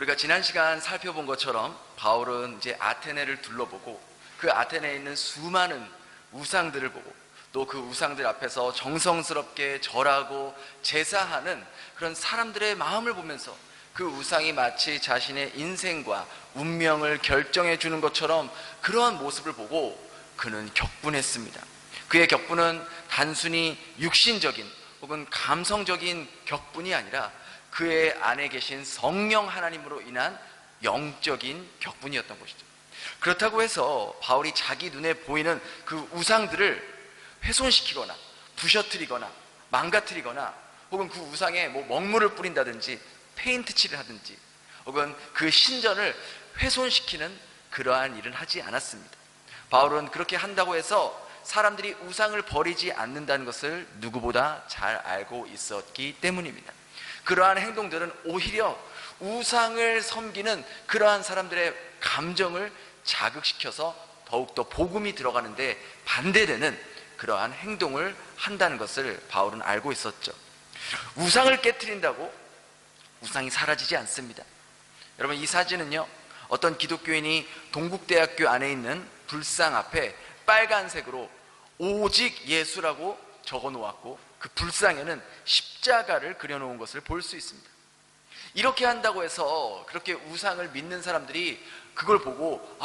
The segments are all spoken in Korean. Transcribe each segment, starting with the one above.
우리가 지난 시간 살펴본 것처럼 바울은 이제 아테네를 둘러보고 그 아테네에 있는 수많은 우상들을 보고 또 그 우상들 앞에서 정성스럽게 절하고 제사하는 그런 사람들의 마음을 보면서 그 우상이 마치 자신의 인생과 운명을 결정해 주는 것처럼 그러한 모습을 보고 그는 격분했습니다. 그의 격분은 단순히 육신적인 혹은 감성적인 격분이 아니라 그의 안에 계신 성령 하나님으로 인한 영적인 격분이었던 것이죠. 그렇다고 해서 바울이 자기 눈에 보이는 그 우상들을 훼손시키거나 부셔뜨리거나 망가뜨리거나 혹은 그 우상에 먹물을 뿌린다든지 페인트 칠을 하든지 혹은 그 신전을 훼손시키는 그러한 일은 하지 않았습니다. 바울은 그렇게 한다고 해서 사람들이 우상을 버리지 않는다는 것을 누구보다 잘 알고 있었기 때문입니다. 그러한 행동들은 오히려 우상을 섬기는 그러한 사람들의 감정을 자극시켜서 더욱더 복음이 들어가는데 반대되는 그러한 행동을 한다는 것을 바울은 알고 있었죠. 우상을 깨트린다고 우상이 사라지지 않습니다. 여러분, 이 사진은요, 어떤 기독교인이 동국대학교 안에 있는 불상 앞에 빨간색으로 오직 예수라고 적어 놓았고 그 불상에는 십자가를 그려놓은 것을 볼 수 있습니다. 이렇게 한다고 해서 그렇게 우상을 믿는 사람들이 그걸 보고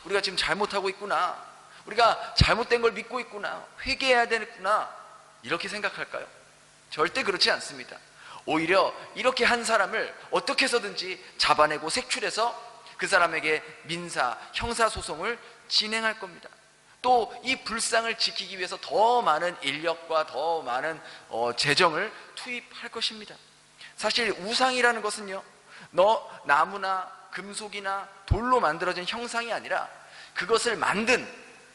우리가 지금 잘못하고 있구나, 우리가 잘못된 걸 믿고 있구나, 회개해야 되겠구나 이렇게 생각할까요? 절대 그렇지 않습니다. 오히려 이렇게 한 사람을 어떻게 해서든지 잡아내고 색출해서 그 사람에게 민사, 형사소송을 진행할 겁니다. 또 이 불상을 지키기 위해서 더 많은 인력과 더 많은 재정을 투입할 것입니다. 사실 우상이라는 것은요, 나무나 금속이나 돌로 만들어진 형상이 아니라 그것을 만든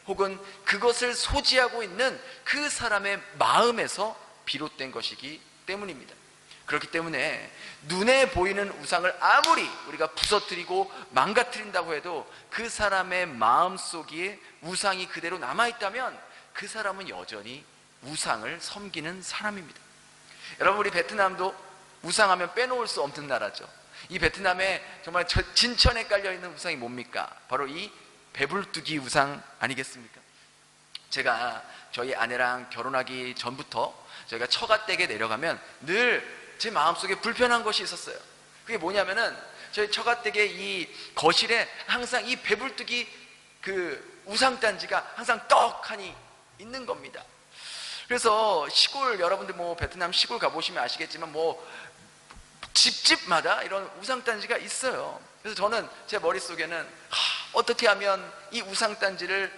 혹은 그것을 소지하고 있는 그 사람의 마음에서 비롯된 것이기 때문입니다. 그렇기 때문에 눈에 보이는 우상을 아무리 우리가 부서뜨리고 망가뜨린다고 해도 그 사람의 마음속에 우상이 그대로 남아있다면 그 사람은 여전히 우상을 섬기는 사람입니다. 여러분, 우리 베트남도 우상하면 빼놓을 수 없는 나라죠. 이 베트남에 정말 진천에 깔려있는 우상이 뭡니까? 바로 이 배불뚝이 우상 아니겠습니까? 제가 저희 아내랑 결혼하기 전부터 저희가 처가댁에 내려가면 늘 제 마음속에 불편한 것이 있었어요. 그게 뭐냐면은 저희 처가댁의 이 거실에 항상 이 배불뚝이 그 우상단지가 항상 떡하니 있는 겁니다. 그래서 시골, 여러분들 베트남 시골 가보시면 아시겠지만 집집마다 이런 우상단지가 있어요. 그래서 저는 제 머릿속에는 어떻게 하면 이 우상단지를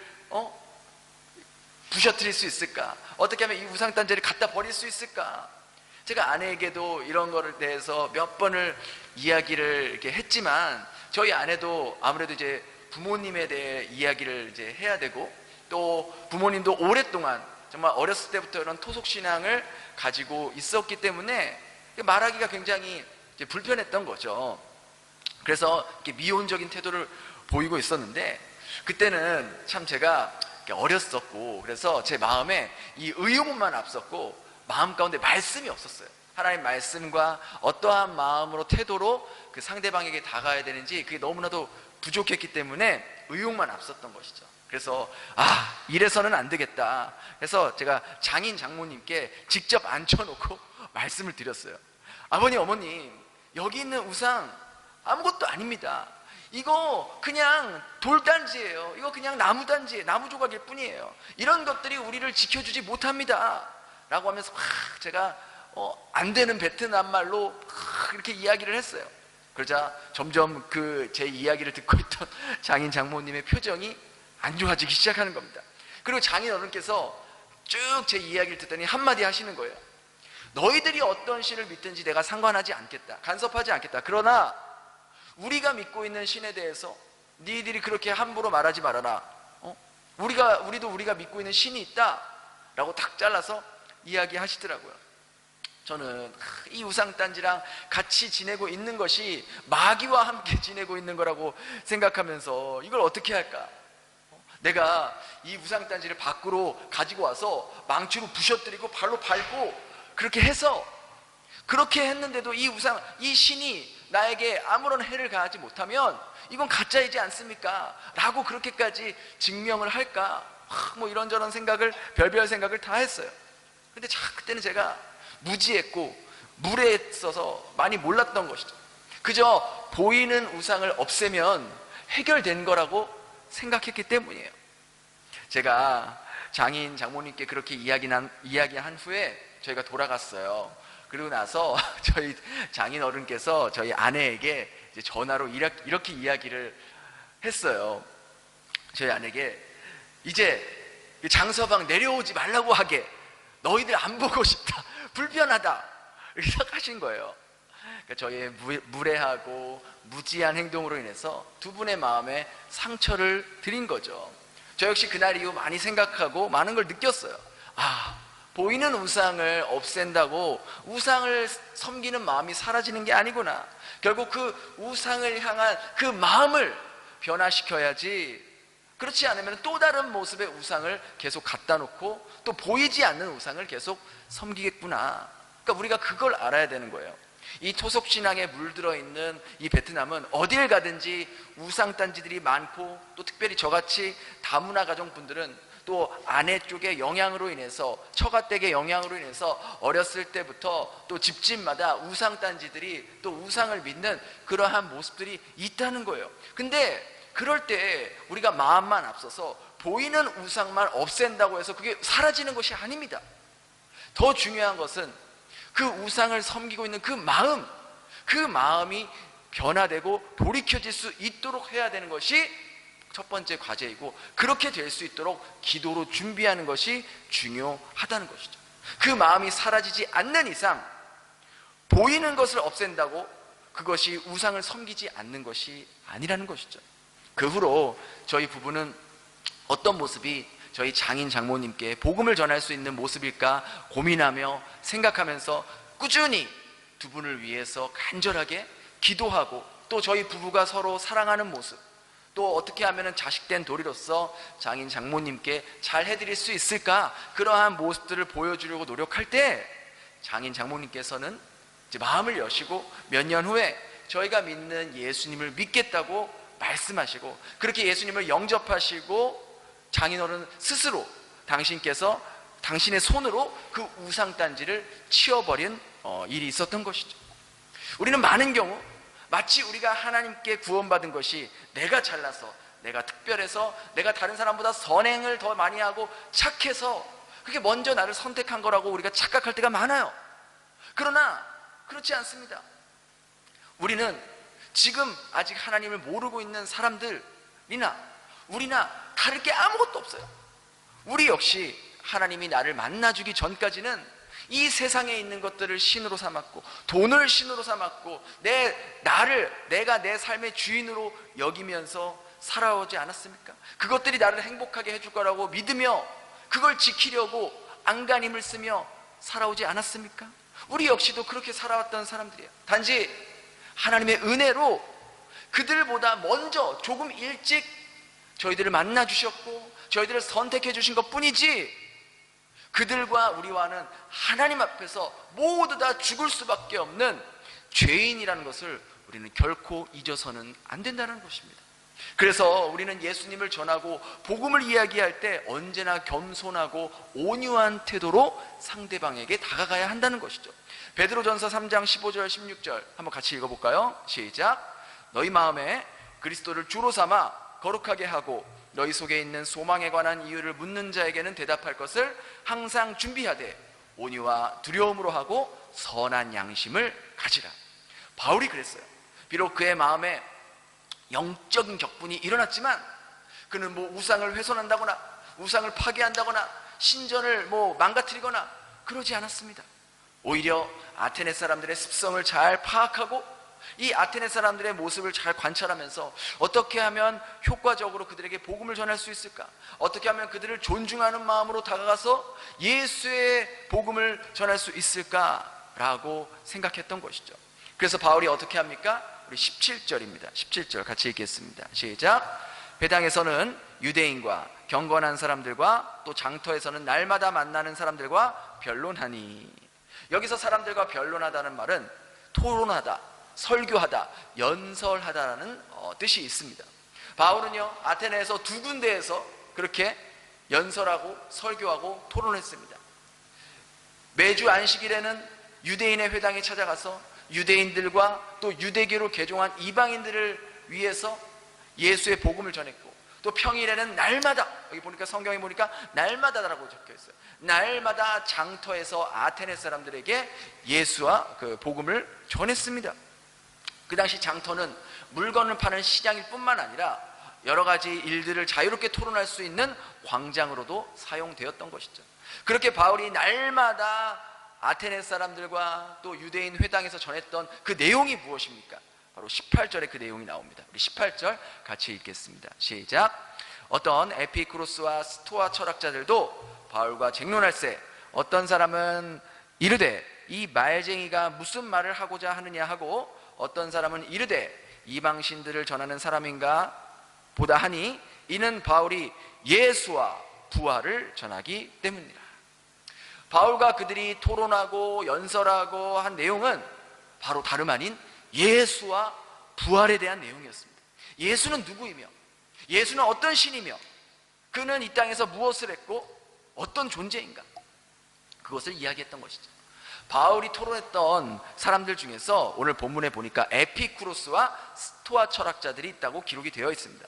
부셔뜨릴 수 있을까? 어떻게 하면 이 우상단지를 갖다 버릴 수 있을까? 제가 아내에게도 이런 거를 대해서 몇 번을 이야기를 이렇게 했지만 저희 아내도 아무래도 이제 부모님에 대해 이야기를 이제 해야 되고 또 부모님도 오랫동안 정말 어렸을 때부터 이런 토속신앙을 가지고 있었기 때문에 말하기가 굉장히 이제 불편했던 거죠. 그래서 이렇게 미온적인 태도를 보이고 있었는데 그때는 참 제가 어렸었고 그래서 제 마음에 이 의욕만 앞섰고 마음 가운데 말씀이 없었어요. 하나님 말씀과 어떠한 마음으로 태도로 그 상대방에게 다가가야 되는지 그게 너무나도 부족했기 때문에 의욕만 앞섰던 것이죠. 그래서 이래서는 안 되겠다. 그래서 제가 장인 장모님께 직접 앉혀놓고 말씀을 드렸어요. 아버님, 어머님, 여기 있는 우상 아무것도 아닙니다. 이거 그냥 돌단지예요. 이거 그냥 나무단지예요. 나무 조각일 뿐이에요. 이런 것들이 우리를 지켜주지 못합니다 라고 하면서 제가 안 되는 베트남 말로 이렇게 이야기를 했어요. 그러자 점점 그 제 이야기를 듣고 있던 장인 장모님의 표정이 안 좋아지기 시작하는 겁니다. 그리고 장인 어른께서 쭉 제 이야기를 듣더니 한마디 하시는 거예요. 너희들이 어떤 신을 믿든지 내가 상관하지 않겠다, 간섭하지 않겠다. 그러나 우리가 믿고 있는 신에 대해서 너희들이 그렇게 함부로 말하지 말아라. 우리도 우리가 믿고 있는 신이 있다 라고 탁 잘라서 이야기하시더라고요. 저는 이 우상단지랑 같이 지내고 있는 것이 마귀와 함께 지내고 있는 거라고 생각하면서 이걸 어떻게 할까? 내가 이 우상단지를 밖으로 가지고 와서 망치로 부셔뜨리고 발로 밟고 그렇게 해서 그렇게 했는데도 이 신이 나에게 아무런 해를 가하지 못하면 이건 가짜이지 않습니까? 라고 그렇게까지 증명을 할까? 뭐 이런저런 생각을, 별별 생각을 다 했어요. 근데 그때는 제가 무지했고 무례했어서 많이 몰랐던 것이죠. 그저 보이는 우상을 없애면 해결된 거라고 생각했기 때문이에요. 제가 장인 장모님께 그렇게 이야기한 후에 저희가 돌아갔어요. 그리고 나서 저희 장인 어른께서 저희 아내에게 이제 전화로 이렇게 이야기를 했어요. 저희 아내에게 이제 장서방 내려오지 말라고 하게, 너희들 안 보고 싶다, 불편하다, 이렇게 생각하신 거예요. 그러니까 저희의 무례하고 무지한 행동으로 인해서 두 분의 마음에 상처를 드린 거죠. 저 역시 그날 이후 많이 생각하고 많은 걸 느꼈어요. 보이는 우상을 없앤다고 우상을 섬기는 마음이 사라지는 게 아니구나. 결국 그 우상을 향한 그 마음을 변화시켜야지, 그렇지 않으면 또 다른 모습의 우상을 계속 갖다 놓고 또 보이지 않는 우상을 계속 섬기겠구나. 그러니까 우리가 그걸 알아야 되는 거예요. 이 토속신앙에 물들어 있는 이 베트남은 어딜 가든지 우상단지들이 많고, 또 특별히 저같이 다문화 가정분들은 또 아내 쪽의 영향으로 인해서, 처가댁의 영향으로 인해서 어렸을 때부터 또 집집마다 우상단지들이 또 우상을 믿는 그러한 모습들이 있다는 거예요. 근데 그럴 때 우리가 마음만 앞서서 보이는 우상만 없앤다고 해서 그게 사라지는 것이 아닙니다. 더 중요한 것은 그 우상을 섬기고 있는 그 마음이 변화되고 돌이켜질 수 있도록 해야 되는 것이 첫 번째 과제이고, 그렇게 될 수 있도록 기도로 준비하는 것이 중요하다는 것이죠. 그 마음이 사라지지 않는 이상 보이는 것을 없앤다고 그것이 우상을 섬기지 않는 것이 아니라는 것이죠. 그 후로 저희 부부는 어떤 모습이 저희 장인 장모님께 복음을 전할 수 있는 모습일까 고민하며 생각하면서 꾸준히 두 분을 위해서 간절하게 기도하고, 또 저희 부부가 서로 사랑하는 모습, 또 어떻게 하면 자식된 도리로서 장인 장모님께 잘 해드릴 수 있을까, 그러한 모습들을 보여주려고 노력할 때 장인 장모님께서는 이제 마음을 여시고 몇 년 후에 저희가 믿는 예수님을 믿겠다고 말씀하시고, 그렇게 예수님을 영접하시고 장인어른 스스로 당신께서 당신의 손으로 그 우상단지를 치워버린 일이 있었던 것이죠. 우리는 많은 경우 마치 우리가 하나님께 구원받은 것이 내가 잘나서, 내가 특별해서, 내가 다른 사람보다 선행을 더 많이 하고 착해서 그게 먼저 나를 선택한 거라고 우리가 착각할 때가 많아요. 그러나 그렇지 않습니다. 우리는 지금 아직 하나님을 모르고 있는 사람들이나 우리나 다를 게 아무것도 없어요. 우리 역시 하나님이 나를 만나주기 전까지는 이 세상에 있는 것들을 신으로 삼았고, 돈을 신으로 삼았고, 내가 내 삶의 주인으로 여기면서 살아오지 않았습니까? 그것들이 나를 행복하게 해줄 거라고 믿으며 그걸 지키려고 안간힘을 쓰며 살아오지 않았습니까? 우리 역시도 그렇게 살아왔던 사람들이에요. 단지 하나님의 은혜로 그들보다 먼저 조금 일찍 저희들을 만나 주셨고 저희들을 선택해 주신 것 뿐이지, 그들과 우리와는 하나님 앞에서 모두 다 죽을 수밖에 없는 죄인이라는 것을 우리는 결코 잊어서는 안 된다는 것입니다. 그래서 우리는 예수님을 전하고 복음을 이야기할 때 언제나 겸손하고 온유한 태도로 상대방에게 다가가야 한다는 것이죠. 베드로전서 3장 15절 16절 한번 같이 읽어볼까요? 시작. 너희 마음에 그리스도를 주로 삼아 거룩하게 하고 너희 속에 있는 소망에 관한 이유를 묻는 자에게는 대답할 것을 항상 준비하되 온유와 두려움으로 하고 선한 양심을 가지라. 바울이 그랬어요. 비록 그의 마음에 영적인 격분이 일어났지만 그는 우상을 훼손한다거나 우상을 파괴한다거나 신전을 망가뜨리거나 그러지 않았습니다. 오히려 아테네 사람들의 습성을 잘 파악하고 이 아테네 사람들의 모습을 잘 관찰하면서 어떻게 하면 효과적으로 그들에게 복음을 전할 수 있을까, 어떻게 하면 그들을 존중하는 마음으로 다가가서 예수의 복음을 전할 수 있을까라고 생각했던 것이죠. 그래서 바울이 어떻게 합니까? 우리 17절입니다. 17절 같이 읽겠습니다. 시작. 배당에서는 유대인과 경건한 사람들과 또 장터에서는 날마다 만나는 사람들과 변론하니. 여기서 사람들과 변론하다는 말은 토론하다 설교하다, 연설하다라는 뜻이 있습니다. 바울은요 아테네에서 두 군데에서 그렇게 연설하고 설교하고 토론했습니다. 매주 안식일에는 유대인의 회당에 찾아가서 유대인들과 또 유대교로 개종한 이방인들을 위해서 예수의 복음을 전했고, 또 평일에는 날마다, 여기 보니까 성경에 보니까 날마다라고 적혀 있어요. 날마다 장터에서 아테네 사람들에게 예수와 그 복음을 전했습니다. 그 당시 장터는 물건을 파는 시장일 뿐만 아니라 여러 가지 일들을 자유롭게 토론할 수 있는 광장으로도 사용되었던 것이죠. 그렇게 바울이 날마다 아테네 사람들과 또 유대인 회당에서 전했던 그 내용이 무엇입니까? 바로 18절에 그 내용이 나옵니다. 우리 18절 같이 읽겠습니다. 시작. 어떤 에피쿠로스와 스토아 철학자들도 바울과 쟁론할세, 어떤 사람은 이르되 이 말쟁이가 무슨 말을 하고자 하느냐 하고, 어떤 사람은 이르되 이방신들을 전하는 사람인가 보다 하니, 이는 바울이 예수와 부활을 전하기 때문이라. 바울과 그들이 토론하고 연설하고 한 내용은 바로 다름 아닌 예수와 부활에 대한 내용이었습니다. 예수는 누구이며, 예수는 어떤 신이며, 그는 이 땅에서 무엇을 했고 어떤 존재인가, 그것을 이야기했던 것이죠. 바울이 토론했던 사람들 중에서 오늘 본문에 보니까 에피쿠로스와 스토아 철학자들이 있다고 기록이 되어 있습니다.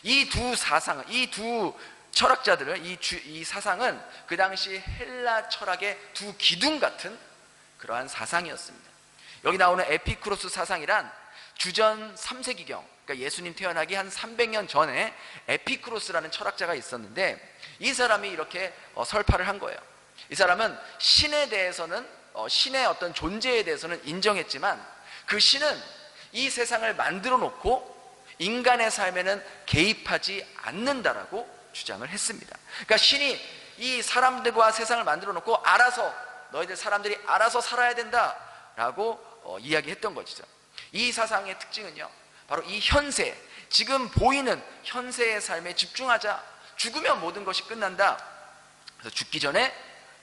이 두 사상은, 이 두 철학자들은, 이 사상은 그 당시 헬라 철학의 두 기둥 같은 그러한 사상이었습니다. 여기 나오는 에피쿠로스 사상이란 주전 3세기경, 그러니까 예수님 태어나기 한 300년 전에 에피쿠로스라는 철학자가 있었는데, 이 사람이 이렇게 설파를 한 거예요. 이 사람은 신에 대해서는, 신의 어떤 존재에 대해서는 인정했지만 그 신은 이 세상을 만들어 놓고 인간의 삶에는 개입하지 않는다라고 주장을 했습니다. 그러니까 신이 이 사람들과 세상을 만들어 놓고 알아서, 너희들 사람들이 알아서 살아야 된다라고 이야기했던 것이죠. 이 사상의 특징은요, 바로 이 현세, 지금 보이는 현세의 삶에 집중하자, 죽으면 모든 것이 끝난다. 그래서 죽기 전에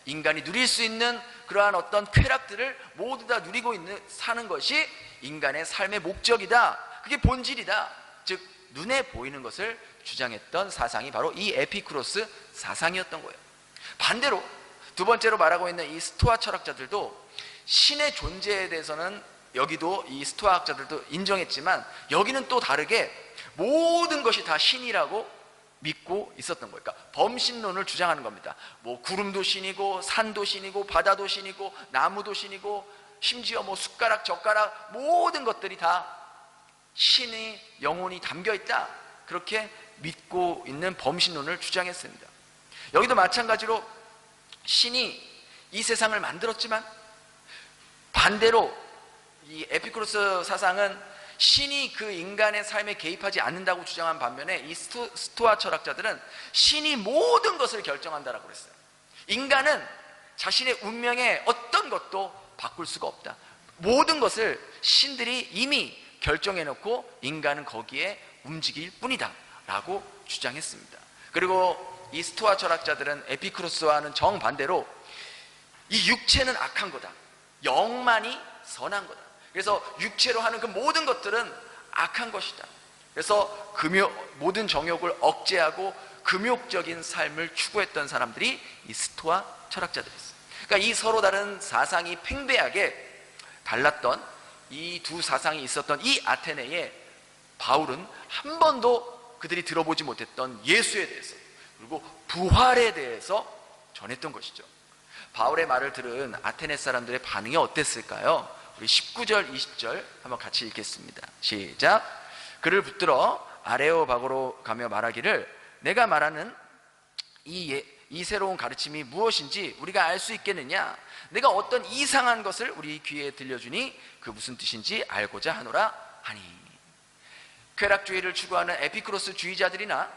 인간이 누릴 수 있는 그러한 어떤 쾌락들을 모두 다 누리고 사는 것이 인간의 삶의 목적이다, 그게 본질이다, 즉 눈에 보이는 것을 주장했던 사상이 바로 이 에피쿠로스 사상이었던 거예요. 반대로 두 번째로 말하고 있는 이 스토아 철학자들도 신의 존재에 대해서는, 여기도 이 스토아 학자들도 인정했지만 여기는 또 다르게 모든 것이 다 신이라고 믿고 있었던 거예요. 그러니까 범신론을 주장하는 겁니다. 뭐 구름도 신이고 산도 신이고 바다도 신이고 나무도 신이고 심지어 뭐 숟가락 젓가락 모든 것들이 다 신의 영혼이 담겨 있다, 그렇게 믿고 있는 범신론을 주장했습니다. 여기도 마찬가지로 신이 이 세상을 만들었지만, 반대로 이 에피쿠로스 사상은 신이 그 인간의 삶에 개입하지 않는다고 주장한 반면에 이 스토아 철학자들은 신이 모든 것을 결정한다라고 그랬어요. 인간은 자신의 운명에 어떤 것도 바꿀 수가 없다, 모든 것을 신들이 이미 결정해놓고 인간은 거기에 움직일 뿐이다 라고 주장했습니다. 그리고 이 스토아 철학자들은 에피쿠로스와는 정반대로 이 육체는 악한 거다, 영만이 선한 거다, 그래서 육체로 하는 그 모든 것들은 악한 것이다, 그래서 모든 정욕을 억제하고 금욕적인 삶을 추구했던 사람들이 이 스토아 철학자들이었어요. 그러니까 이 서로 다른 사상이 팽배하게 달랐던 이 두 사상이 있었던 이 아테네에 바울은 한 번도 그들이 들어보지 못했던 예수에 대해서, 그리고 부활에 대해서 전했던 것이죠. 바울의 말을 들은 아테네 사람들의 반응이 어땠을까요? 우리 19절 20절 한번 같이 읽겠습니다. 시작. 그를 붙들어 아레오바고로 가며 말하기를, 내가 말하는 이 새로운 가르침이 무엇인지 우리가 알 수 있겠느냐? 내가 어떤 이상한 것을 우리 귀에 들려주니 그 무슨 뜻인지 알고자 하노라 하니. 쾌락주의를 추구하는 에피쿠로스 주의자들이나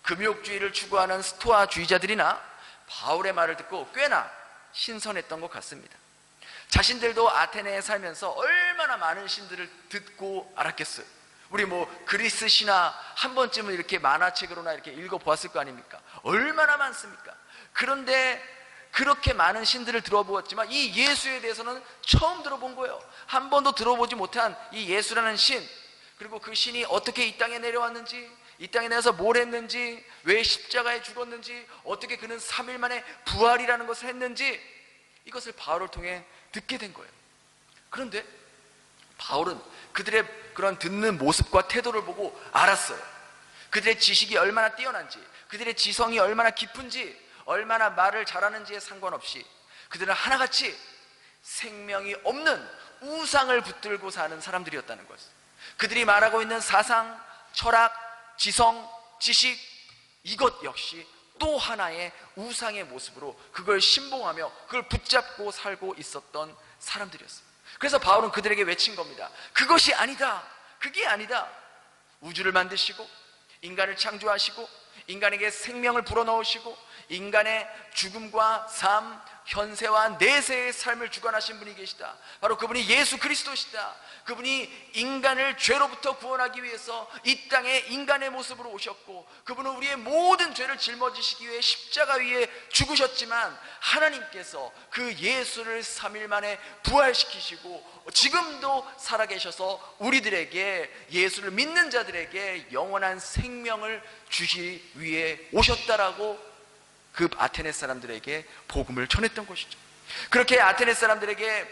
금욕주의를 추구하는 스토아 주의자들이나 바울의 말을 듣고 꽤나 신선했던 것 같습니다. 자신들도 아테네에 살면서 얼마나 많은 신들을 듣고 알았겠어요. 우리 뭐 그리스 신화 한 번쯤은 이렇게 만화책으로나 이렇게 읽어보았을 거 아닙니까? 얼마나 많습니까? 그런데 그렇게 많은 신들을 들어보았지만 이 예수에 대해서는 처음 들어본 거예요. 한 번도 들어보지 못한 이 예수라는 신, 그리고 그 신이 어떻게 이 땅에 내려왔는지, 이 땅에 내려서 뭘 했는지, 왜 십자가에 죽었는지, 어떻게 그는 3일 만에 부활이라는 것을 했는지, 이것을 바울을 통해 듣게 된 거예요. 그런데 바울은 그들의 그런 듣는 모습과 태도를 보고 알았어요. 그들의 지식이 얼마나 뛰어난지, 그들의 지성이 얼마나 깊은지, 얼마나 말을 잘하는지에 상관없이 그들은 하나같이 생명이 없는 우상을 붙들고 사는 사람들이었다는 것을, 그들이 말하고 있는 사상, 철학, 지성, 지식, 이것 역시 또 하나의 우상의 모습으로 그걸 신봉하며 그걸 붙잡고 살고 있었던 사람들이었어요. 그래서 바울은 그들에게 외친 겁니다. 그것이 아니다. 그게 아니다. 우주를 만드시고 인간을 창조하시고 인간에게 생명을 불어넣으시고 인간의 죽음과 삶, 현세와 내세의 삶을 주관하신 분이 계시다. 바로 그분이 예수 그리스도시다. 그분이 인간을 죄로부터 구원하기 위해서 이 땅에 인간의 모습으로 오셨고, 그분은 우리의 모든 죄를 짊어지시기 위해 십자가 위에 죽으셨지만 하나님께서 그 예수를 3일 만에 부활시키시고 지금도 살아계셔서 우리들에게, 예수를 믿는 자들에게 영원한 생명을 주시기 위해 오셨다라고 그 아테네 사람들에게 복음을 전했던 것이죠. 그렇게 아테네 사람들에게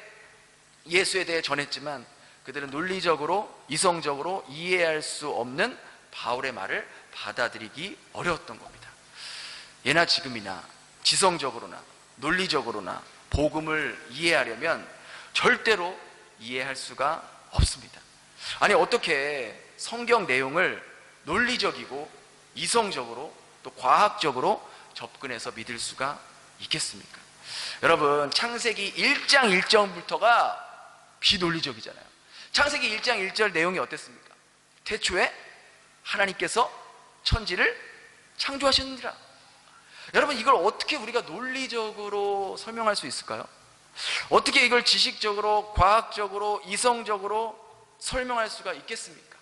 예수에 대해 전했지만 그들은 논리적으로, 이성적으로 이해할 수 없는 바울의 말을 받아들이기 어려웠던 겁니다. 예나 지금이나 지성적으로나 논리적으로나 복음을 이해하려면 절대로 이해할 수가 없습니다. 아니, 어떻게 성경 내용을 논리적이고 이성적으로 또 과학적으로 접근해서 믿을 수가 있겠습니까? 여러분, 창세기 1장 1절부터가 비논리적이잖아요. 창세기 1장 1절 내용이 어땠습니까? 태초에 하나님께서 천지를 창조하셨느니라. 여러분, 이걸 어떻게 우리가 논리적으로 설명할 수 있을까요? 어떻게 이걸 지식적으로, 과학적으로, 이성적으로 설명할 수가 있겠습니까?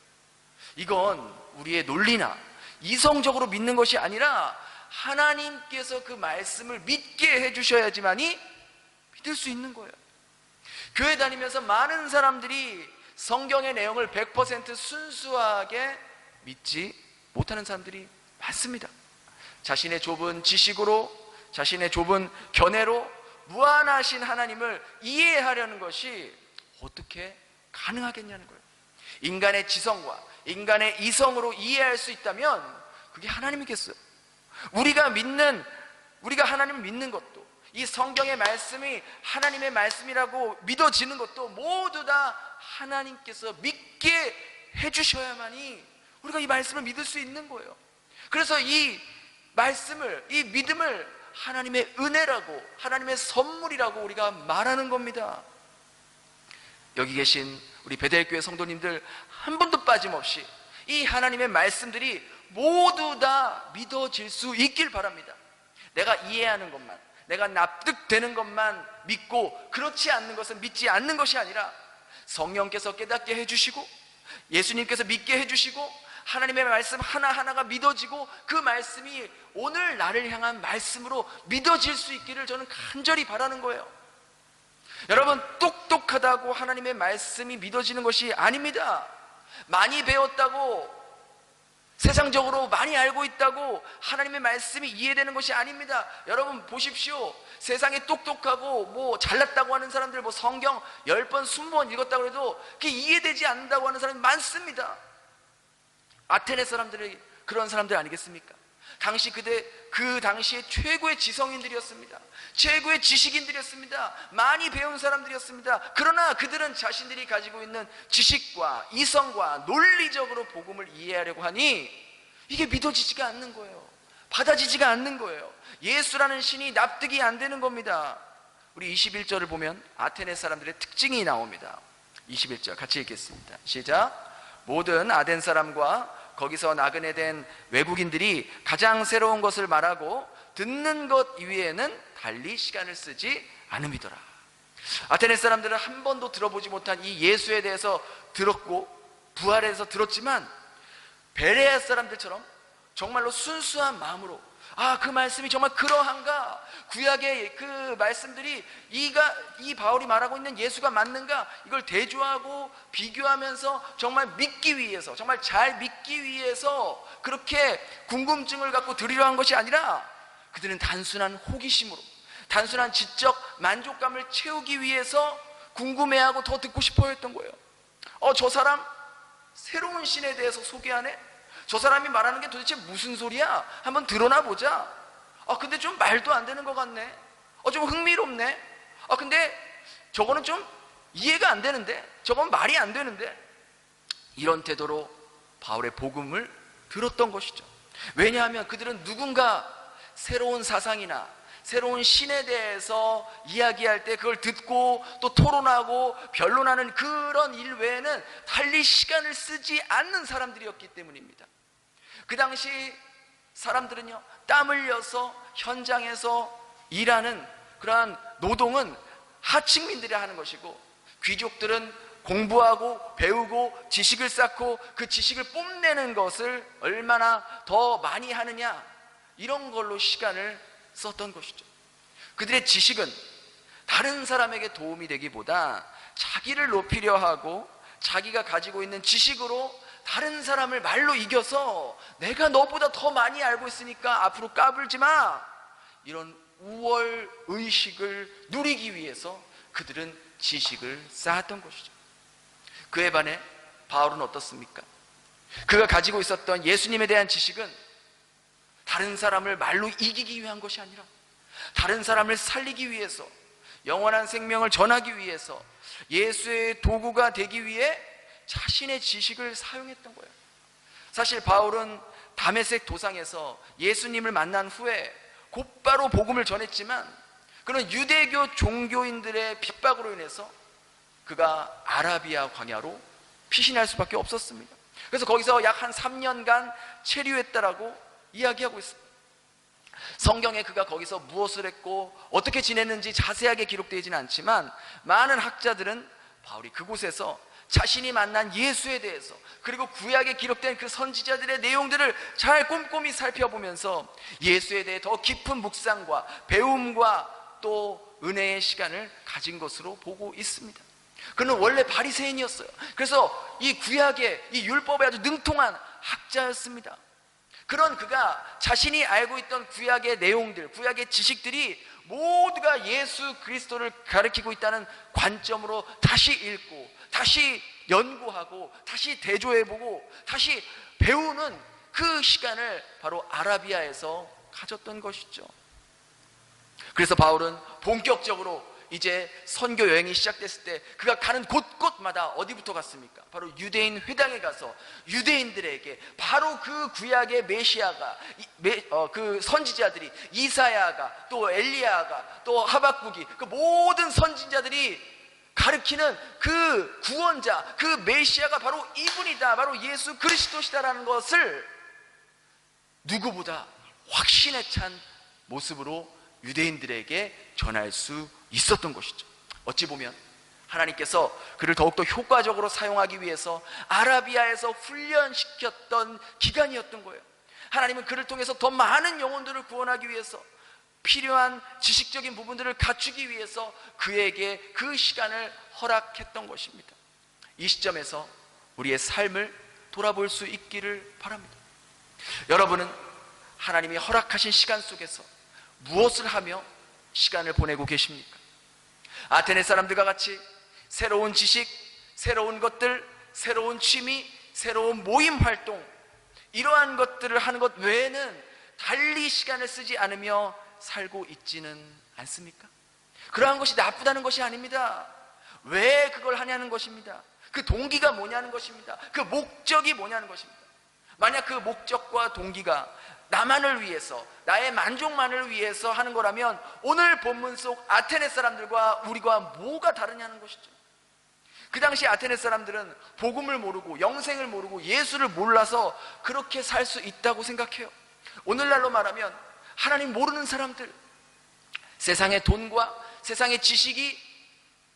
이건 우리의 논리나 이성적으로 믿는 것이 아니라 하나님께서 그 말씀을 믿게 해주셔야지만이 믿을 수 있는 거예요. 교회 다니면서 많은 사람들이 성경의 내용을 100% 순수하게 믿지 못하는 사람들이 많습니다. 자신의 좁은 지식으로, 자신의 좁은 견해로 무한하신 하나님을 이해하려는 것이 어떻게 가능하겠냐는 거예요. 인간의 지성과 인간의 이성으로 이해할 수 있다면 그게 하나님이겠어요. 우리가 하나님을 믿는 것도, 이 성경의 말씀이 하나님의 말씀이라고 믿어지는 것도 모두 다 하나님께서 믿게 해주셔야만이 우리가 이 말씀을 믿을 수 있는 거예요. 그래서 이 말씀을, 이 믿음을 하나님의 은혜라고, 하나님의 선물이라고 우리가 말하는 겁니다. 여기 계신 우리 베델교회 성도님들 한 번도 빠짐없이 이 하나님의 말씀들이 모두 다 믿어질 수 있길 바랍니다. 내가 이해하는 것만, 내가 납득되는 것만 믿고 그렇지 않는 것은 믿지 않는 것이 아니라 성령께서 깨닫게 해주시고 예수님께서 믿게 해주시고 하나님의 말씀 하나하나가 믿어지고 그 말씀이 오늘 나를 향한 말씀으로 믿어질 수 있기를 저는 간절히 바라는 거예요. 여러분, 똑똑하다고 하나님의 말씀이 믿어지는 것이 아닙니다. 많이 배웠다고, 세상적으로 많이 알고 있다고 하나님의 말씀이 이해되는 것이 아닙니다. 여러분 보십시오. 세상에 똑똑하고 잘났다고 하는 사람들, 성경 10번 20번 읽었다고 해도 그게 이해되지 않는다고 하는 사람이 많습니다. 아테네 사람들이 그런 사람들 아니겠습니까? 그 당시에 최고의 지성인들이었습니다. 최고의 지식인들이었습니다. 많이 배운 사람들이었습니다. 그러나 그들은 자신들이 가지고 있는 지식과 이성과 논리적으로 복음을 이해하려고 하니 이게 믿어지지가 않는 거예요. 받아지지가 않는 거예요. 예수라는 신이 납득이 안 되는 겁니다. 우리 21절을 보면 아테네 사람들의 특징이 나옵니다. 21절 같이 읽겠습니다. 시작. 모든 아덴 사람과 거기서 나그네 된 외국인들이 가장 새로운 것을 말하고 듣는 것 이외에는 달리 시간을 쓰지 않음이더라. 아테네 사람들은 한 번도 들어보지 못한 이 예수에 대해서 들었고 부활해서 들었지만 베레아 사람들처럼 정말로 순수한 마음으로 아, 그 말씀이 정말 그러한가? 구약의 그 말씀들이 이 바울이 말하고 있는 예수가 맞는가? 이걸 대조하고 비교하면서 정말 믿기 위해서, 정말 잘 믿기 위해서 그렇게 궁금증을 갖고 들으려 한 것이 아니라 그들은 단순한 호기심으로, 단순한 지적 만족감을 채우기 위해서 궁금해하고 더 듣고 싶어 했던 거예요. 저 사람 새로운 신에 대해서 소개하네? 저 사람이 말하는 게 도대체 무슨 소리야? 한번 드러나 보자. 근데 좀 말도 안 되는 것 같네. 좀 흥미롭네. 근데 저거는 좀 이해가 안 되는데, 저건 말이 안 되는데. 이런 태도로 바울의 복음을 들었던 것이죠. 왜냐하면 그들은 누군가 새로운 사상이나 새로운 신에 대해서 이야기할 때 그걸 듣고 또 토론하고 변론하는 그런 일 외에는 달리 시간을 쓰지 않는 사람들이었기 때문입니다. 그 당시 사람들은요, 땀 흘려서 현장에서 일하는 그러한 노동은 하층민들이 하는 것이고, 귀족들은 공부하고 배우고 지식을 쌓고 그 지식을 뽐내는 것을 얼마나 더 많이 하느냐, 이런 걸로 시간을 썼던 것이죠. 그들의 지식은 다른 사람에게 도움이 되기보다 자기를 높이려 하고 자기가 가지고 있는 지식으로 다른 사람을 말로 이겨서 내가 너보다 더 많이 알고 있으니까 앞으로 까불지 마, 이런 우월 의식을 누리기 위해서 그들은 지식을 쌓았던 것이죠. 그에 반해 바울은 어떻습니까? 그가 가지고 있었던 예수님에 대한 지식은 다른 사람을 말로 이기기 위한 것이 아니라 다른 사람을 살리기 위해서, 영원한 생명을 전하기 위해서, 예수의 도구가 되기 위해 자신의 지식을 사용했던 거예요. 사실 바울은 다메섹 도상에서 예수님을 만난 후에 곧바로 복음을 전했지만 그는 유대교 종교인들의 핍박으로 인해서 그가 아라비아 광야로 피신할 수밖에 없었습니다. 그래서 거기서 약 한 3년간 체류했다라고 이야기하고 있습니다. 성경에 그가 거기서 무엇을 했고 어떻게 지냈는지 자세하게 기록되어지는 않지만 많은 학자들은 바울이 그곳에서 자신이 만난 예수에 대해서, 그리고 구약에 기록된 그 선지자들의 내용들을 잘 꼼꼼히 살펴보면서 예수에 대해 더 깊은 묵상과 배움과 또 은혜의 시간을 가진 것으로 보고 있습니다. 그는 원래 바리새인이었어요. 그래서 이 구약의 이 율법에 아주 능통한 학자였습니다. 그런 그가 자신이 알고 있던 구약의 내용들, 구약의 지식들이 모두가 예수 그리스도를 가리키고 있다는 관점으로 다시 읽고 다시 연구하고 다시 대조해보고 다시 배우는 그 시간을 바로 아라비아에서 가졌던 것이죠. 그래서 바울은 본격적으로 이제 선교 여행이 시작됐을 때 그가 가는 곳곳마다 어디부터 갔습니까? 바로 유대인 회당에 가서 유대인들에게 바로 그 구약의 메시아가, 그 선지자들이, 이사야가 또 엘리야가 또 하박국이, 그 모든 선지자들이 가르치는 그 구원자, 그 메시아가 바로 이분이다, 바로 예수 그리스도시다라는 것을 누구보다 확신에 찬 모습으로 유대인들에게 전할 수 있었던 것이죠. 어찌 보면 하나님께서 그를 더욱더 효과적으로 사용하기 위해서 아라비아에서 훈련시켰던 기간이었던 거예요. 하나님은 그를 통해서 더 많은 영혼들을 구원하기 위해서 필요한 지식적인 부분들을 갖추기 위해서 그에게 그 시간을 허락했던 것입니다. 이 시점에서 우리의 삶을 돌아볼 수 있기를 바랍니다. 여러분은 하나님이 허락하신 시간 속에서 무엇을 하며 시간을 보내고 계십니까? 아테네 사람들과 같이 새로운 지식, 새로운 것들, 새로운 취미, 새로운 모임 활동, 이러한 것들을 하는 것 외에는 달리 시간을 쓰지 않으며 살고 있지는 않습니까? 그러한 것이 나쁘다는 것이 아닙니다. 왜 그걸 하냐는 것입니다. 그 동기가 뭐냐는 것입니다. 그 목적이 뭐냐는 것입니다. 만약 그 목적과 동기가 나만을 위해서, 나의 만족만을 위해서 하는 거라면 오늘 본문 속 아테네 사람들과 우리가 뭐가 다르냐는 것이죠. 그 당시 아테네 사람들은 복음을 모르고 영생을 모르고 예수를 몰라서 그렇게 살 수 있다고 생각해요. 오늘날로 말하면 하나님 모르는 사람들, 세상의 돈과 세상의 지식이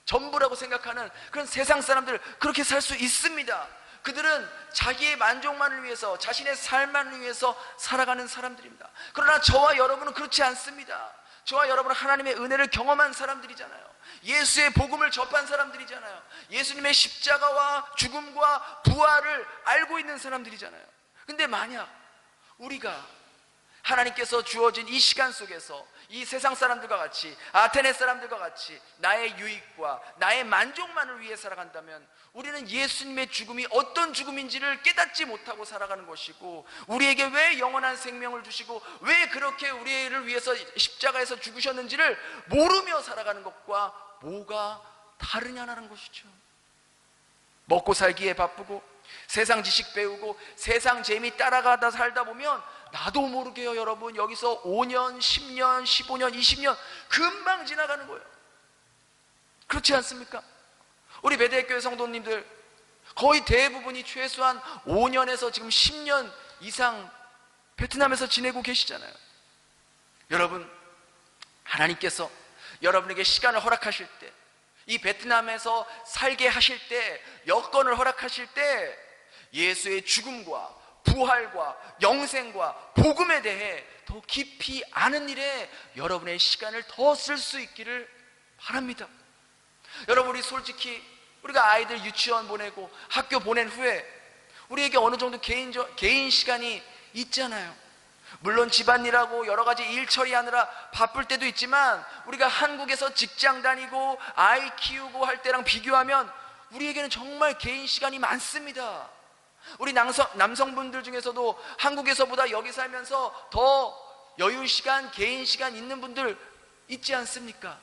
전부라고 생각하는 그런 세상 사람들, 그렇게 살 수 있습니다. 그들은 자기의 만족만을 위해서, 자신의 삶만을 위해서 살아가는 사람들입니다. 그러나 저와 여러분은 그렇지 않습니다. 저와 여러분은 하나님의 은혜를 경험한 사람들이잖아요. 예수의 복음을 접한 사람들이잖아요. 예수님의 십자가와 죽음과 부활을 알고 있는 사람들이잖아요. 근데 만약 우리가 하나님께서 주어진 이 시간 속에서 이 세상 사람들과 같이, 아테네 사람들과 같이 나의 유익과 나의 만족만을 위해 살아간다면 우리는 예수님의 죽음이 어떤 죽음인지를 깨닫지 못하고 살아가는 것이고, 우리에게 왜 영원한 생명을 주시고 왜 그렇게 우리를 위해서 십자가에서 죽으셨는지를 모르며 살아가는 것과 뭐가 다르냐는 것이죠. 먹고 살기에 바쁘고 세상 지식 배우고 세상 재미 따라가다 살다 보면 나도 모르게요, 여러분, 여기서 5년, 10년, 15년, 20년 금방 지나가는 거예요. 그렇지 않습니까? 우리 베델교회 성도님들 거의 대부분이 최소한 5년에서 지금 10년 이상 베트남에서 지내고 계시잖아요. 여러분, 하나님께서 여러분에게 시간을 허락하실 때, 이 베트남에서 살게 하실 때, 여건을 허락하실 때 예수의 죽음과 부활과 영생과 복음에 대해 더 깊이 아는 일에 여러분의 시간을 더 쓸 수 있기를 바랍니다. 여러분, 우리 솔직히 우리가 아이들 유치원 보내고 학교 보낸 후에 우리에게 어느 정도 개인 시간이 있잖아요. 물론 집안일하고 여러 가지 일 처리하느라 바쁠 때도 있지만 우리가 한국에서 직장 다니고 아이 키우고 할 때랑 비교하면 우리에게는 정말 개인 시간이 많습니다. 우리 남성분들 중에서도 한국에서보다 여기 살면서 더 여유 시간, 개인 시간 있는 분들 있지 않습니까?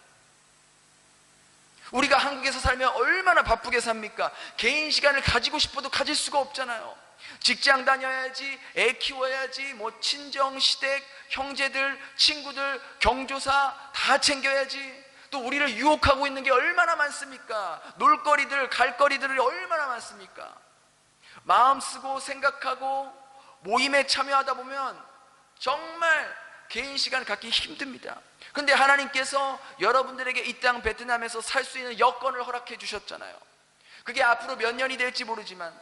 우리가 한국에서 살면 얼마나 바쁘게 삽니까? 개인 시간을 가지고 싶어도 가질 수가 없잖아요. 직장 다녀야지, 애 키워야지, 뭐 친정, 시댁, 형제들, 친구들, 경조사 다 챙겨야지. 또 우리를 유혹하고 있는 게 얼마나 많습니까? 놀거리들, 갈거리들이 얼마나 많습니까? 마음 쓰고 생각하고 모임에 참여하다 보면 정말 개인 시간을 갖기 힘듭니다. 근데 하나님께서 여러분들에게 이 땅 베트남에서 살 수 있는 여건을 허락해 주셨잖아요. 그게 앞으로 몇 년이 될지 모르지만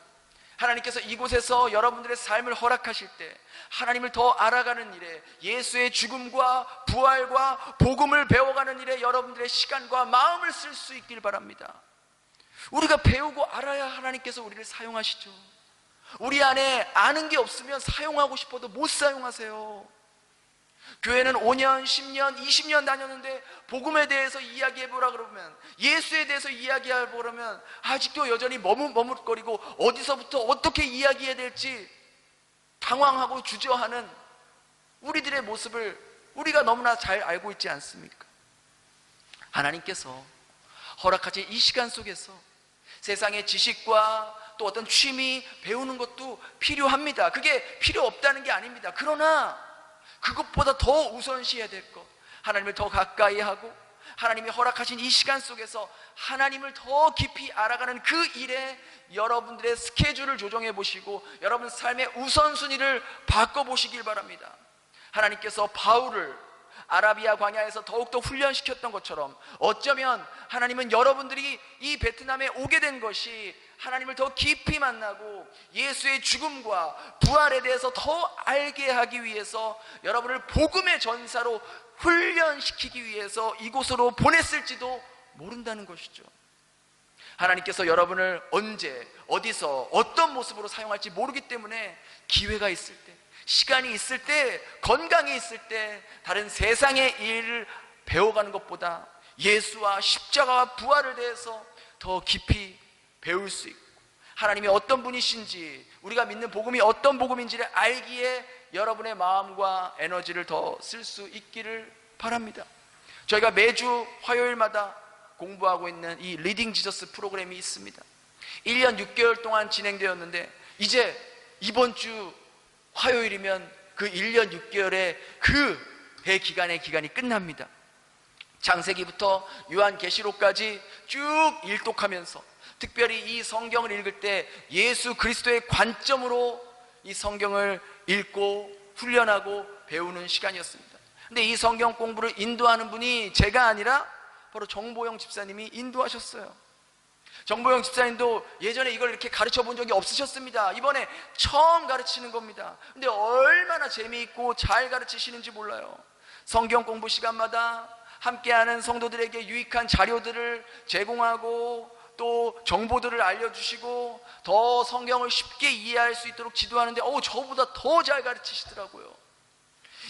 하나님께서 이곳에서 여러분들의 삶을 허락하실 때 하나님을 더 알아가는 일에, 예수의 죽음과 부활과 복음을 배워가는 일에 여러분들의 시간과 마음을 쓸 수 있길 바랍니다. 우리가 배우고 알아야 하나님께서 우리를 사용하시죠. 우리 안에 아는 게 없으면 사용하고 싶어도 못 사용하세요. 교회는 5년, 10년, 20년 다녔는데 복음에 대해서 이야기해보라 그러면, 예수에 대해서 이야기해보라 그러면 아직도 여전히 머뭇거리고 어디서부터 어떻게 이야기해야 될지 당황하고 주저하는 우리들의 모습을 우리가 너무나 잘 알고 있지 않습니까? 하나님께서 허락하신 이 시간 속에서 세상의 지식과 또 어떤 취미 배우는 것도 필요합니다. 그게 필요 없다는 게 아닙니다. 그러나 그것보다 더 우선시해야 될 것, 하나님을 더 가까이 하고 하나님이 허락하신 이 시간 속에서 하나님을 더 깊이 알아가는 그 일에 여러분들의 스케줄을 조정해 보시고 여러분 삶의 우선순위를 바꿔보시길 바랍니다. 하나님께서 바울을 아라비아 광야에서 더욱더 훈련시켰던 것처럼 어쩌면 하나님은 여러분들이 이 베트남에 오게 된 것이 하나님을 더 깊이 만나고 예수의 죽음과 부활에 대해서 더 알게 하기 위해서 여러분을 복음의 전사로 훈련시키기 위해서 이곳으로 보냈을지도 모른다는 것이죠. 하나님께서 여러분을 언제, 어디서, 어떤 모습으로 사용할지 모르기 때문에 기회가 있을 때, 시간이 있을 때, 건강이 있을 때 다른 세상의 일을 배워가는 것보다 예수와 십자가와 부활에 대해서 더 깊이 배울 수 있고 하나님이 어떤 분이신지, 우리가 믿는 복음이 어떤 복음인지를 알기에 여러분의 마음과 에너지를 더 쓸 수 있기를 바랍니다. 저희가 매주 화요일마다 공부하고 있는 이 리딩 지저스 프로그램이 있습니다. 1년 6개월 동안 진행되었는데 이제 이번 주 화요일이면 그 1년 6개월의 그 배 기간의 기간이 끝납니다. 창세기부터 요한계시록까지 쭉 일독하면서 특별히 이 성경을 읽을 때 예수 그리스도의 관점으로 이 성경을 읽고 훈련하고 배우는 시간이었습니다. 근데 이 성경 공부를 인도하는 분이 제가 아니라 바로 정보영 집사님이 인도하셨어요. 정보영 집사님도 예전에 이걸 이렇게 가르쳐 본 적이 없으셨습니다. 이번에 처음 가르치는 겁니다. 근데 얼마나 재미있고 잘 가르치시는지 몰라요. 성경 공부 시간마다 함께하는 성도들에게 유익한 자료들을 제공하고 또 정보들을 알려주시고 더 성경을 쉽게 이해할 수 있도록 지도하는데 저보다 더 잘 가르치시더라고요.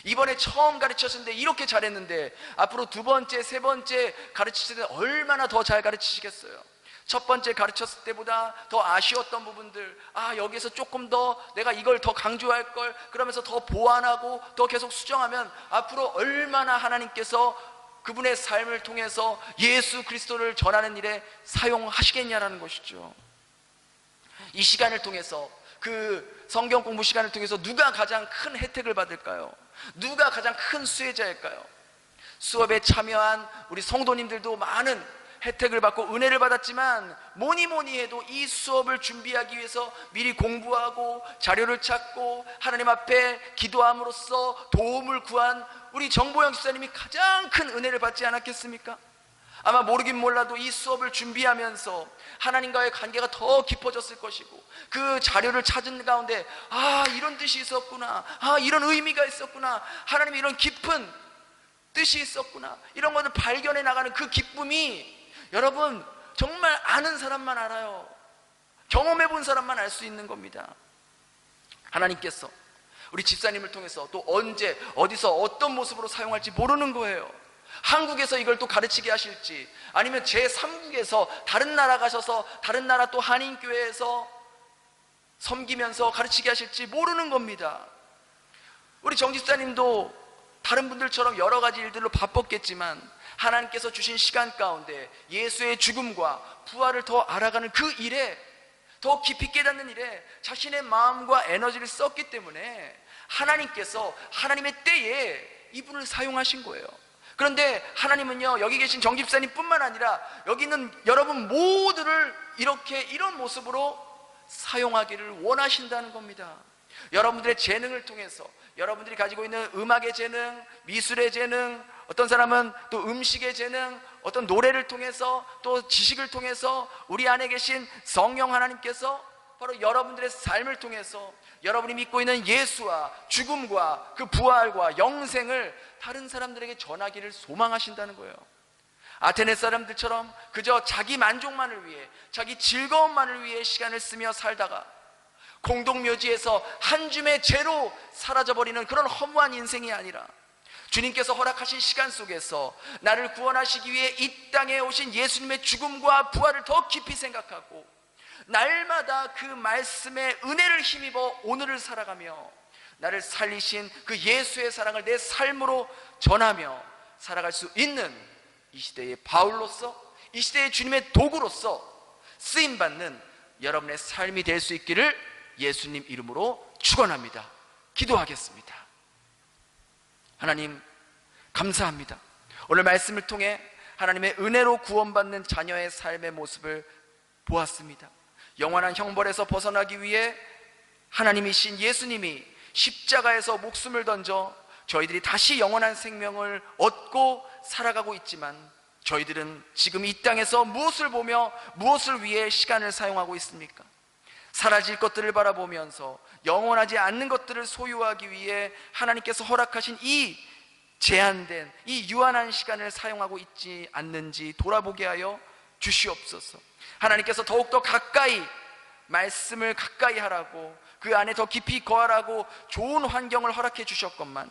이번에 처음 가르쳤는데 이렇게 잘했는데 앞으로 두 번째, 세 번째 가르치실 때 얼마나 더 잘 가르치시겠어요. 첫 번째 가르쳤을 때보다 더 아쉬웠던 부분들, 여기에서 조금 더 내가 이걸 더 강조할 걸, 그러면서 더 보완하고 더 계속 수정하면 앞으로 얼마나 하나님께서 그분의 삶을 통해서 예수 그리스도를 전하는 일에 사용하시겠냐라는 것이죠. 이 시간을 통해서, 그 성경 공부 시간을 통해서 누가 가장 큰 혜택을 받을까요? 누가 가장 큰 수혜자일까요? 수업에 참여한 우리 성도님들도 많은 혜택을 받고 은혜를 받았지만 뭐니 해도 이 수업을 준비하기 위해서 미리 공부하고 자료를 찾고 하나님 앞에 기도함으로써 도움을 구한 우리 정보영 집사님이 가장 큰 은혜를 받지 않았겠습니까? 아마 모르긴 몰라도 이 수업을 준비하면서 하나님과의 관계가 더 깊어졌을 것이고, 그 자료를 찾은 가운데 이런 뜻이 있었구나, 이런 의미가 있었구나, 하나님이 이런 깊은 뜻이 있었구나, 이런 것을 발견해 나가는 그 기쁨이 여러분 정말 아는 사람만 알아요. 경험해 본 사람만 알 수 있는 겁니다. 하나님께서 우리 집사님을 통해서 또 언제 어디서 어떤 모습으로 사용할지 모르는 거예요. 한국에서 이걸 또 가르치게 하실지, 아니면 제3국에서 다른 나라 가셔서 다른 나라 또 한인교회에서 섬기면서 가르치게 하실지 모르는 겁니다. 우리 정 집사님도 다른 분들처럼 여러 가지 일들로 바빴겠지만 하나님께서 주신 시간 가운데 예수의 죽음과 부활을 더 알아가는 그 일에, 더 깊이 깨닫는 일에 자신의 마음과 에너지를 썼기 때문에 하나님께서 하나님의 때에 이분을 사용하신 거예요. 그런데 하나님은요, 여기 계신 정 집사님 뿐만 아니라 여기 있는 여러분 모두를 이런 모습으로 사용하기를 원하신다는 겁니다. 여러분들의 재능을 통해서, 여러분들이 가지고 있는 음악의 재능, 미술의 재능, 어떤 사람은 또 음식의 재능, 어떤 노래를 통해서, 또 지식을 통해서 우리 안에 계신 성령 하나님께서 바로 여러분들의 삶을 통해서 여러분이 믿고 있는 예수와 죽음과 그 부활과 영생을 다른 사람들에게 전하기를 소망하신다는 거예요. 아테네 사람들처럼 그저 자기 만족만을 위해, 자기 즐거움만을 위해 시간을 쓰며 살다가 공동묘지에서 한 줌의 죄로 사라져버리는 그런 허무한 인생이 아니라, 주님께서 허락하신 시간 속에서 나를 구원하시기 위해 이 땅에 오신 예수님의 죽음과 부활을 더 깊이 생각하고 날마다 그 말씀의 은혜를 힘입어 오늘을 살아가며 나를 살리신 그 예수의 사랑을 내 삶으로 전하며 살아갈 수 있는 이 시대의 바울로서, 이 시대의 주님의 도구로서 쓰임받는 여러분의 삶이 될 수 있기를 예수님 이름으로 축원합니다. 기도하겠습니다. 하나님 감사합니다. 오늘 말씀을 통해 하나님의 은혜로 구원받는 자녀의 삶의 모습을 보았습니다. 영원한 형벌에서 벗어나기 위해 하나님이신 예수님이 십자가에서 목숨을 던져 저희들이 다시 영원한 생명을 얻고 살아가고 있지만, 저희들은 지금 이 땅에서 무엇을 보며 무엇을 위해 시간을 사용하고 있습니까? 사라질 것들을 바라보면서 영원하지 않는 것들을 소유하기 위해 하나님께서 허락하신 이 제한된, 이 유한한 시간을 사용하고 있지 않는지 돌아보게 하여 주시옵소서. 하나님께서 더욱더 가까이 말씀을 가까이 하라고, 그 안에 더 깊이 거하라고 좋은 환경을 허락해 주셨건만,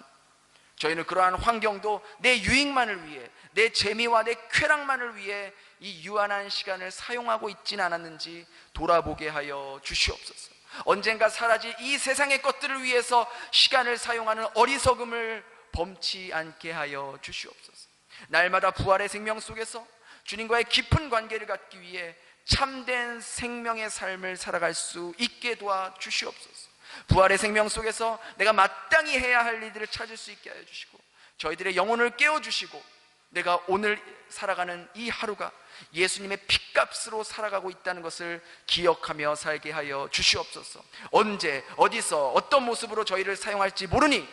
저희는 그러한 환경도 내 유익만을 위해, 내 재미와 내 쾌락만을 위해 이 유한한 시간을 사용하고 있지는 않았는지 돌아보게 하여 주시옵소서. 언젠가 사라질 이 세상의 것들을 위해서 시간을 사용하는 어리석음을 범치 않게 하여 주시옵소서. 날마다 부활의 생명 속에서 주님과의 깊은 관계를 갖기 위해 참된 생명의 삶을 살아갈 수 있게 도와 주시옵소서. 부활의 생명 속에서 내가 마땅히 해야 할 일들을 찾을 수 있게 하여 주시고, 저희들의 영혼을 깨워주시고, 내가 오늘 살아가는 이 하루가 예수님의 핏값으로 살아가고 있다는 것을 기억하며 살게 하여 주시옵소서. 언제 어디서 어떤 모습으로 저희를 사용할지 모르니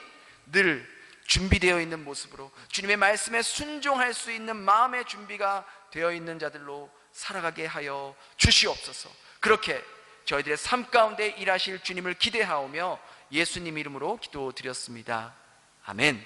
늘 준비되어 있는 모습으로 주님의 말씀에 순종할 수 있는 마음의 준비가 되어 있는 자들로 살아가게 하여 주시옵소서. 그렇게 저희들의 삶 가운데 일하실 주님을 기대하오며 예수님 이름으로 기도드렸습니다. 아멘.